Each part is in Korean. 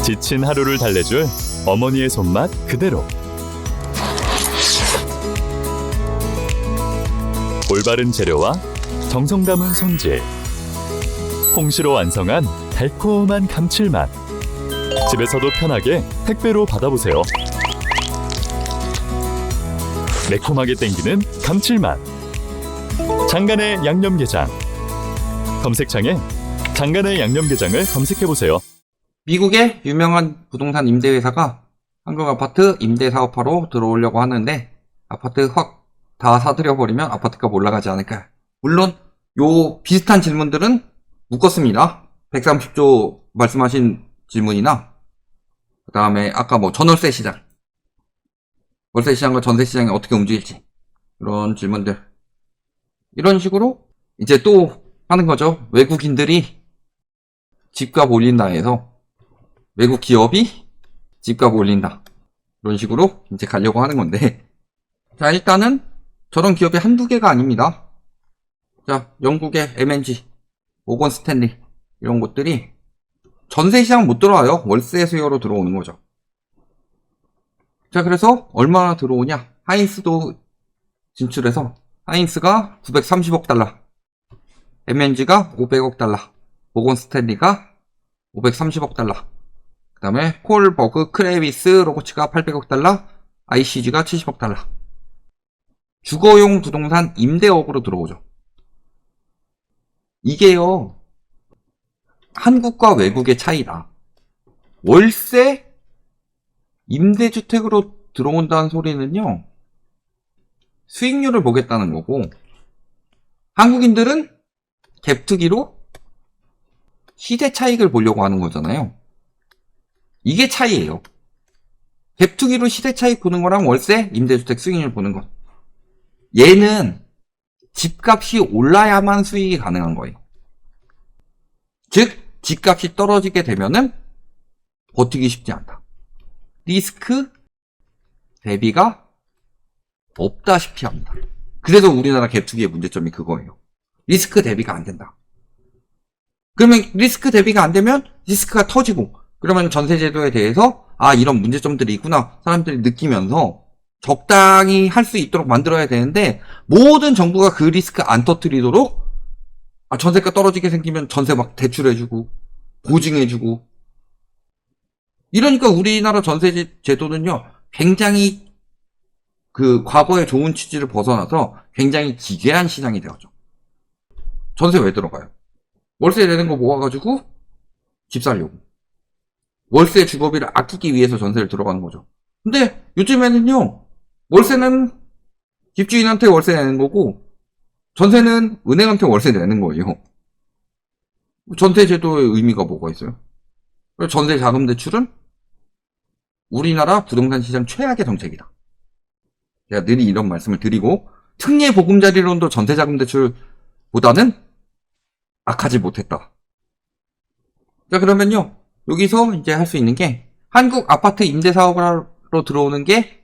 지친 하루를 달래줄 어머니의 손맛 그대로. 올바른 재료와 정성 담은 손질. 홍시로 완성한 달콤한 감칠맛. 집에서도 편하게 택배로 받아보세요. 매콤하게 땡기는 감칠맛. 장간의 양념게장. 검색창에 장간의 양념게장을 검색해보세요. 미국의 유명한 부동산 임대회사가 한국 아파트 임대 사업하러 들어오려고 하는데 아파트 확 다 사들여버리면 아파트값 올라가지 않을까. 물론 요 비슷한 질문들은 묶었습니다. 130조 말씀하신 질문이나 그 다음에 아까 뭐 전월세 시장, 월세 시장과 전세 시장이 어떻게 움직일지 이런 질문들, 이런 식으로 이제 또 하는 거죠. 외국인들이 집값 올린다 해서 외국 기업이 집값 올린다, 이런 식으로 이제 가려고 하는 건데, 자, 일단은 저런 기업이 한두 개가 아닙니다. 자, 영국의 M&G, 모건 스탠리 이런 곳들이 전세 시장 못 들어와요. 월세 수요로 들어오는 거죠. 자, 그래서 얼마나 들어오냐? 하인스도 진출해서 하인스가 930억 달러, M&G가 500억 달러, 모건 스탠리가 530억 달러, 그 다음에 콜버그 크레비스 로고츠가 800억 달러, ICG가 70억 달러. 주거용 부동산 임대업으로 들어오죠. 이게요, 한국과 외국의 차이다. 월세 임대주택으로 들어온다는 소리는요, 수익률을 보겠다는 거고, 한국인들은 갭투기로 시세 차익을 보려고 하는 거잖아요. 이게 차이예요. 갭투기로 시세 차익 보는 거랑 월세 임대주택 수익률 보는 것. 얘는 집값이 올라야만 수익이 가능한 거예요. 즉, 집값이 떨어지게 되면은 버티기 쉽지 않다. 리스크 대비가 없다시피 합니다. 그래서 우리나라 갭투기의 문제점이 그거예요. 리스크 대비가 안 된다. 그러면 리스크 대비가 안 되면 리스크가 터지고, 그러면 전세제도에 대해서 이런 문제점들이 있구나 사람들이 느끼면서 적당히 할 수 있도록 만들어야 되는데, 모든 정부가 그 리스크 안 터뜨리도록 전세가 떨어지게 생기면 전세 막 대출해주고 보증해주고, 이러니까 우리나라 전세 제도는요 굉장히 그 과거의 좋은 취지를 벗어나서 굉장히 기괴한 시장이 되었죠. 전세 왜 들어가요? 월세 내는 거 모아가지고 집 살려고, 월세 주거비를 아끼기 위해서 전세를 들어가는 거죠. 근데 요즘에는요, 월세는 집주인한테 월세 내는 거고 전세는 은행한테 월세 내는 거예요. 전세 제도의 의미가 뭐가 있어요? 전세 자금 대출은 우리나라 부동산 시장 최악의 정책이다. 제가 늘 이런 말씀을 드리고, 특례 보금자리론도 전세 자금 대출보다는 악하지 못했다. 자, 그러면요, 여기서 이제 할 수 있는 게, 한국 아파트 임대 사업으로 들어오는 게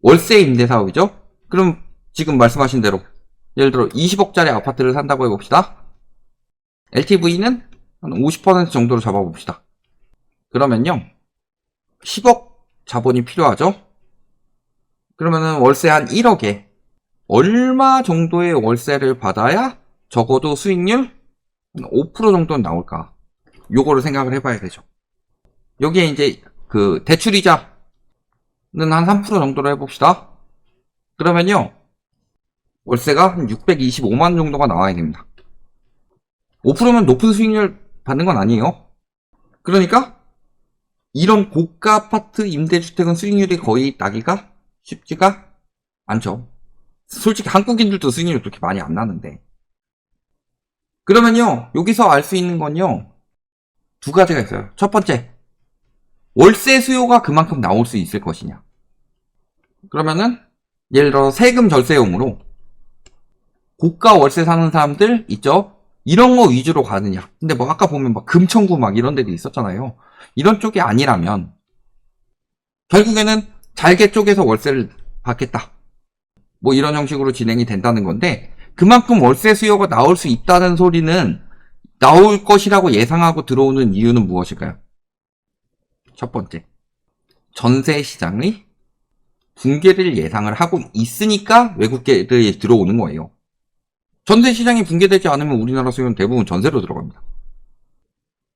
월세 임대 사업이죠. 그럼 지금 말씀하신 대로 예를 들어 20억짜리 아파트를 산다고 해봅시다. LTV는 한 50% 정도로 잡아봅시다. 그러면요 10억 자본이 필요하죠. 그러면은 월세 한 1억에 얼마 정도의 월세를 받아야 적어도 수익률 5% 정도는 나올까, 요거를 생각을 해봐야 되죠. 여기에 이제 그 대출이자는 한 3% 정도로 해봅시다. 그러면요 월세가 한 625만 정도가 나와야 됩니다. 5%면 높은 수익률 받는 건 아니에요. 그러니까 이런 고가 아파트 임대주택은 수익률이 거의 나기가 쉽지가 않죠. 솔직히 한국인들도 수익률이 그렇게 많이 안 나는데. 그러면요 여기서 알 수 있는 건요 두 가지가 있어요. 첫 번째, 월세 수요가 그만큼 나올 수 있을 것이냐. 그러면은 예를 들어 세금 절세용으로 고가 월세 사는 사람들 있죠? 이런 거 위주로 가느냐. 근데 뭐 아까 보면 막 금천구 막 이런 데도 있었잖아요. 이런 쪽이 아니라면 결국에는 잘게 쪽에서 월세를 받겠다, 뭐 이런 형식으로 진행이 된다는 건데, 그만큼 월세 수요가 나올 수 있다는 소리는 나올 것이라고 예상하고 들어오는 이유는 무엇일까요? 첫 번째, 전세 시장의 붕괴를 예상을 하고 있으니까 외국계들이 들어오는 거예요. 전세 시장이 붕괴되지 않으면 우리나라 수요는 대부분 전세로 들어갑니다.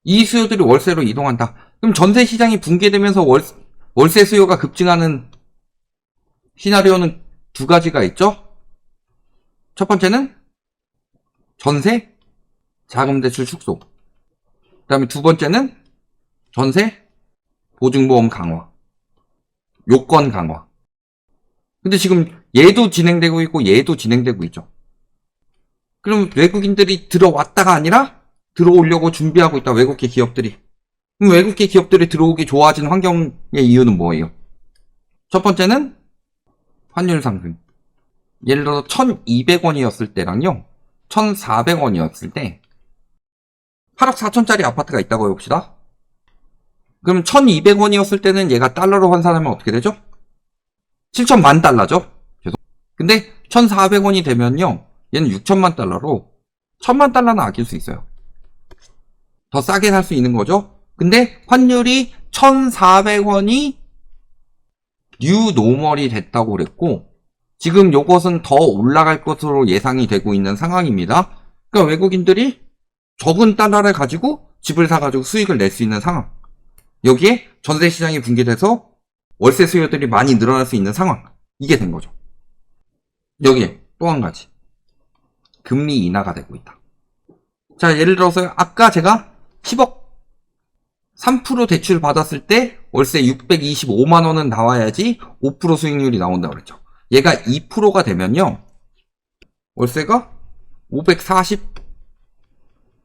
이 수요들이 월세로 이동한다. 그럼 전세 시장이 붕괴되면서 월세 수요가 급증하는 시나리오는 두 가지가 있죠. 첫 번째는 전세 자금 대출 축소. 그 다음에 두 번째는 전세 보증보험 강화. 요건 강화. 근데 지금 얘도 진행되고 있고 얘도 진행되고 있죠. 그럼 외국인들이 들어왔다가 아니라 들어오려고 준비하고 있다. 외국계 기업들이. 그럼 외국계 기업들이 들어오기 좋아진 환경의 이유는 뭐예요? 첫 번째는 환율 상승. 예를 들어서 1200원이었을 때랑요 1400원이었을 때 8억 4천짜리 아파트가 있다고 해봅시다. 그럼 1200원이었을 때는 얘가 달러로 환산하면 어떻게 되죠? 7천만 달러죠. 근데 1400원이 되면요 얘는 6천만 달러로 1000만 달러는 아낄 수 있어요. 더 싸게 살 수 있는 거죠. 근데 환율이 1400원이 뉴 노멀이 됐다고 그랬고 지금 요것은 더 올라갈 것으로 예상이 되고 있는 상황입니다. 그러니까 외국인들이 적은 달러를 가지고 집을 사가지고 수익을 낼 수 있는 상황. 여기에 전세 시장이 붕괴돼서 월세 수요들이 많이 늘어날 수 있는 상황. 이게 된 거죠. 여기에 또 한 가지. 금리 인하가 되고 있다. 자, 예를 들어서 아까 제가 10억 3% 대출 받았을 때 월세 625만원은 나와야지 5% 수익률이 나온다고 그랬죠. 얘가 2%가 되면요. 월세가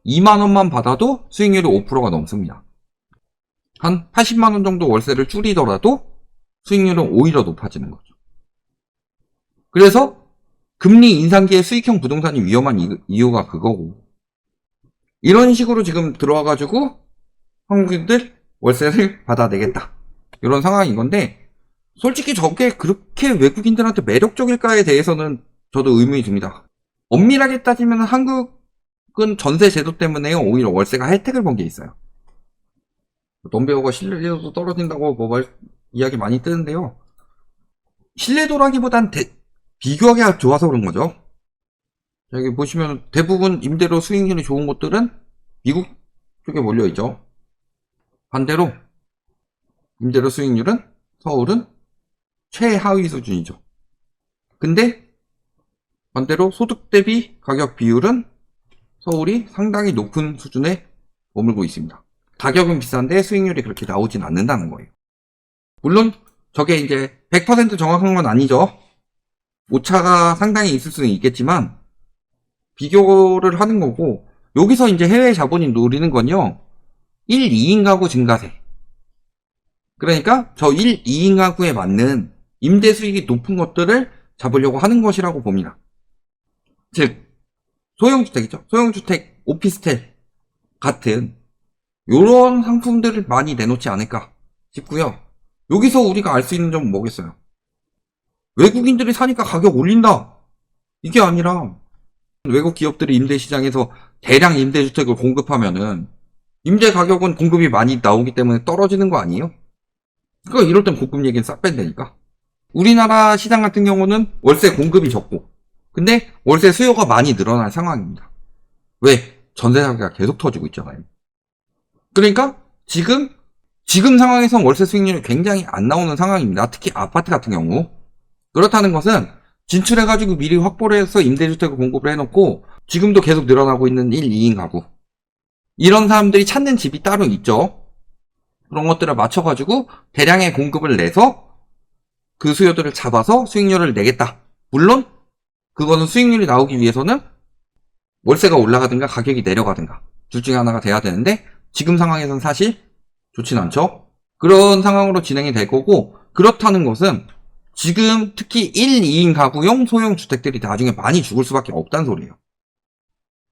542만원만 받아도 수익률이 5%가 넘습니다. 한 80만원 정도 월세를 줄이더라도 수익률은 오히려 높아지는 거죠. 그래서 금리 인상기에 수익형 부동산이 위험한 이유가 그거고 이런 식으로 지금 들어와가지고 한국인들 월세를 받아내겠다. 이런 상황인 건데 솔직히 저게 그렇게 외국인들한테 매력적일까에 대해서는 저도 의문이 듭니다. 엄밀하게 따지면 한국은 전세 제도 때문에 오히려 월세가 혜택을 본 게 있어요. 덤베어가 신뢰도도 떨어진다고 이야기 많이 뜨는데요. 신뢰도라기보단 비교하기가 좋아서 그런 거죠. 여기 보시면 대부분 임대료 수익률이 좋은 곳들은 미국 쪽에 몰려있죠. 반대로 임대료 수익률은 서울은 최하위 수준이죠. 근데 반대로 소득 대비 가격 비율은 서울이 상당히 높은 수준에 머물고 있습니다. 가격은 비싼데 수익률이 그렇게 나오진 않는다는 거예요. 물론 저게 이제 100% 정확한 건 아니죠. 오차가 상당히 있을 수는 있겠지만 비교를 하는 거고 여기서 이제 해외 자본이 노리는 건요. 1, 2인 가구 증가세. 그러니까 저 1, 2인 가구에 맞는 임대 수익이 높은 것들을 잡으려고 하는 것이라고 봅니다. 즉 소형주택이죠. 소형주택, 오피스텔 같은 이런 상품들을 많이 내놓지 않을까 싶고요. 여기서 우리가 알 수 있는 점은 뭐겠어요? 외국인들이 사니까 가격 올린다. 이게 아니라 외국 기업들이 임대시장에서 대량 임대주택을 공급하면은 임대 가격은 공급이 많이 나오기 때문에 떨어지는 거 아니에요? 그러니까 이럴 땐 고급 얘기는 싹 뺀다니까. 우리나라 시장 같은 경우는 월세 공급이 적고 근데 월세 수요가 많이 늘어난 상황입니다. 왜? 전세 사기가 계속 터지고 있잖아요. 그러니까 지금 상황에선 월세 수익률이 굉장히 안 나오는 상황입니다. 특히 아파트 같은 경우. 그렇다는 것은 진출해가지고 미리 확보를 해서 임대주택을 공급을 해놓고 지금도 계속 늘어나고 있는 1, 2인 가구. 이런 사람들이 찾는 집이 따로 있죠. 그런 것들을 맞춰가지고 대량의 공급을 내서 그 수요들을 잡아서 수익률을 내겠다. 물론 그거는 수익률이 나오기 위해서는 월세가 올라가든가 가격이 내려가든가 둘 중에 하나가 돼야 되는데 지금 상황에서는 사실 좋진 않죠. 그런 상황으로 진행이 될 거고 그렇다는 것은 지금 특히 1, 2인 가구용 소형 주택들이 나중에 많이 죽을 수밖에 없다는 소리예요.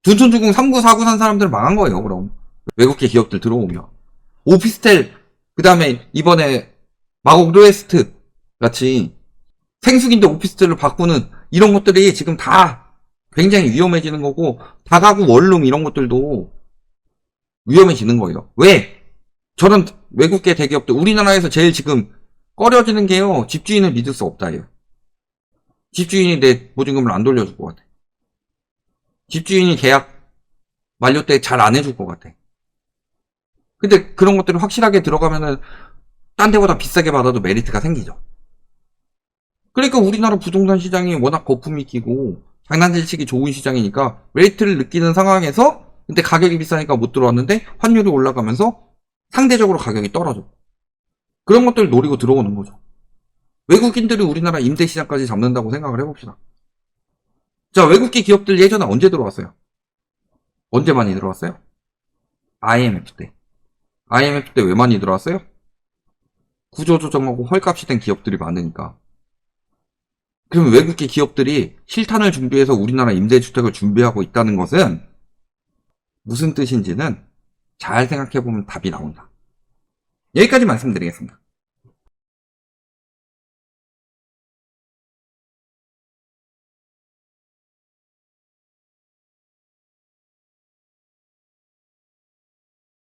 둔촌주공 3구, 4구 산 사람들 망한 거예요. 그럼 외국계 기업들 들어오면 오피스텔 그 다음에 이번에 마곡로에스트 같이 생숙인데 오피스텔로 바꾸는 이런 것들이 지금 다 굉장히 위험해지는 거고 다가구 원룸 이런 것들도 위험해지는 거예요. 왜? 저런 외국계 대기업들, 우리나라에서 제일 지금 꺼려지는 게요, 집주인을 믿을 수 없다예요. 집주인이 내 보증금을 안 돌려줄 것 같아. 집주인이 계약 만료 때 잘 안 해줄 것 같아. 근데 그런 것들이 확실하게 들어가면은 딴 데보다 비싸게 받아도 메리트가 생기죠. 그러니까 우리나라 부동산 시장이 워낙 거품이 끼고 장난질치기 좋은 시장이니까 메리트를 느끼는 상황에서 근데 가격이 비싸니까 못 들어왔는데 환율이 올라가면서 상대적으로 가격이 떨어져. 그런 것들을 노리고 들어오는 거죠. 외국인들이 우리나라 임대시장까지 잡는다고 생각을 해봅시다. 자, 외국계 기업들 예전에 언제 들어왔어요? 언제 많이 들어왔어요? IMF 때. IMF 때 왜 많이 들어왔어요? 구조조정하고 헐값이 된 기업들이 많으니까. 그러면 외국계 기업들이 실탄을 준비해서 우리나라 임대주택을 준비하고 있다는 것은 무슨 뜻인지는 잘 생각해보면 답이 나온다. 여기까지 말씀드리겠습니다.